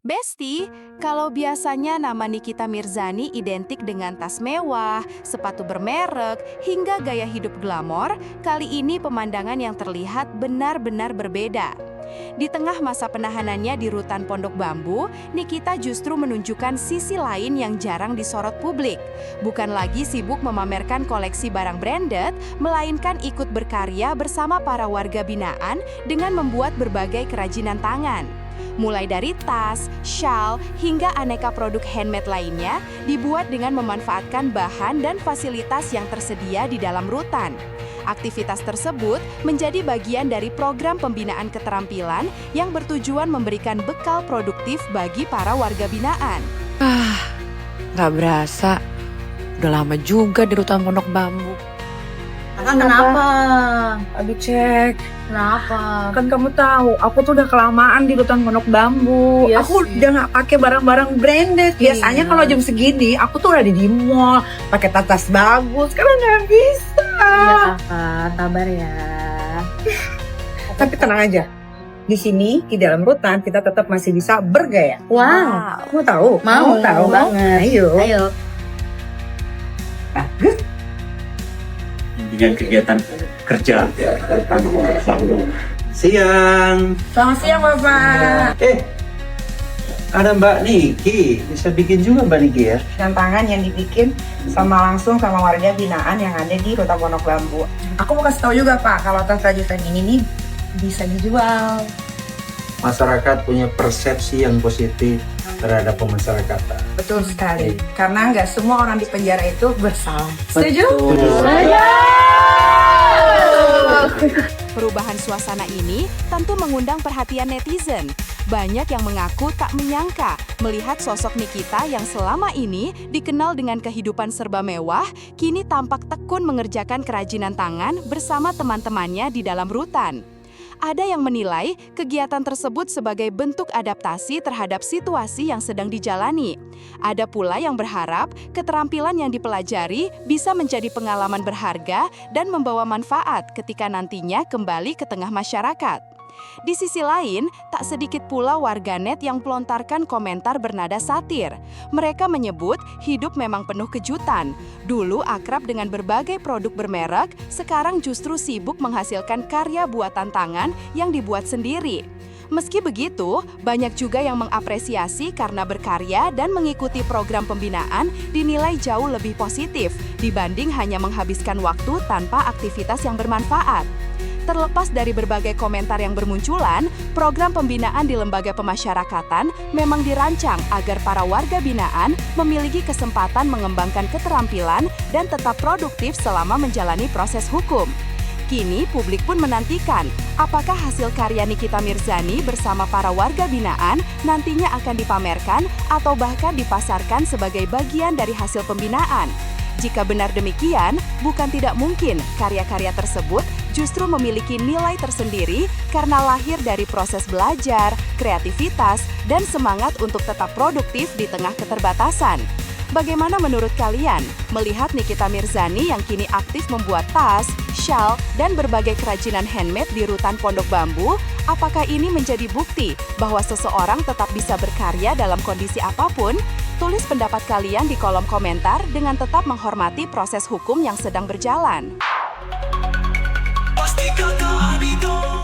Besti, kalau biasanya nama Nikita Mirzani identik dengan tas mewah, sepatu bermerek, hingga gaya hidup glamor, kali ini pemandangan yang terlihat benar-benar berbeda. Di tengah masa penahanannya di rutan Pondok Bambu, Nikita justru menunjukkan sisi lain yang jarang disorot publik. Bukan lagi sibuk memamerkan koleksi barang branded, melainkan ikut berkarya bersama para warga binaan dengan membuat berbagai kerajinan tangan. Mulai dari tas, shawl, hingga aneka produk handmade lainnya dibuat dengan memanfaatkan bahan dan fasilitas yang tersedia di dalam rutan. Aktivitas tersebut menjadi bagian dari program pembinaan keterampilan yang bertujuan memberikan bekal produktif bagi para warga binaan. Nggak berasa, udah lama juga di rutan Pondok Bambu. Kenapa? Aduh cek, Kenapa? kan kamu tahu, aku tuh udah kelamaan di rutan Pondok Bambu. Iya Aku sih. udah nggak pakai barang-barang branded. Biasanya Iya. kalau jam segini, aku tuh udah di mall, pakai tas bagus. Sekarang nggak bisa. Iya kakak, sabar ya. Tapi tenang aja. Di sini, di dalam rutan, kita tetap masih bisa bergaya. Wow. Kamu tahu? Mau. Kamu tahu banget. Ayo. Ayo. dengan kegiatan kerja. Siang. Selamat siang, Bapak. Ada Mbak Niki. Bisa bikin juga Mbak Niki ya? Tantangan yang dibikin sama langsung sama warga binaan yang ada di Rutan Pondok Bambu. Aku mau kasih tahu juga Pak, kalau tas rajutan ini nih bisa dijual. Masyarakat punya persepsi yang positif terhadap pemasyarakatan. Betul sekali. Karena nggak semua orang di penjara itu bersalah. Setuju? Perubahan suasana ini tentu mengundang perhatian netizen. Banyak yang mengaku tak menyangka melihat sosok Nikita yang selama ini dikenal dengan kehidupan serba mewah, kini tampak tekun mengerjakan kerajinan tangan bersama teman-temannya di dalam rutan. Ada yang menilai kegiatan tersebut sebagai bentuk adaptasi terhadap situasi yang sedang dijalani. Ada pula yang berharap keterampilan yang dipelajari bisa menjadi pengalaman berharga dan membawa manfaat ketika nantinya kembali ke tengah masyarakat. Di sisi lain, tak sedikit pula warganet yang pelontarkan komentar bernada satir. Mereka menyebut hidup memang penuh kejutan. Dulu akrab dengan berbagai produk bermerek, sekarang justru sibuk menghasilkan karya buatan tangan yang dibuat sendiri. Meski begitu, banyak juga yang mengapresiasi karena berkarya dan mengikuti program pembinaan dinilai jauh lebih positif dibanding hanya menghabiskan waktu tanpa aktivitas yang bermanfaat. Terlepas dari berbagai komentar yang bermunculan, program pembinaan di lembaga pemasyarakatan memang dirancang agar para warga binaan memiliki kesempatan mengembangkan keterampilan dan tetap produktif selama menjalani proses hukum. Kini publik pun menantikan apakah hasil karya Nikita Mirzani bersama para warga binaan nantinya akan dipamerkan atau bahkan dipasarkan sebagai bagian dari hasil pembinaan. Jika benar demikian, bukan tidak mungkin karya-karya tersebut justru memiliki nilai tersendiri karena lahir dari proses belajar, kreativitas, dan semangat untuk tetap produktif di tengah keterbatasan. Bagaimana menurut kalian melihat Nikita Mirzani yang kini aktif membuat tas, shawl, dan berbagai kerajinan handmade di rutan Pondok Bambu? Apakah ini menjadi bukti bahwa seseorang tetap bisa berkarya dalam kondisi apapun? Tulis pendapat kalian di kolom komentar dengan tetap menghormati proses hukum yang sedang berjalan. Pasti kakak Abidon.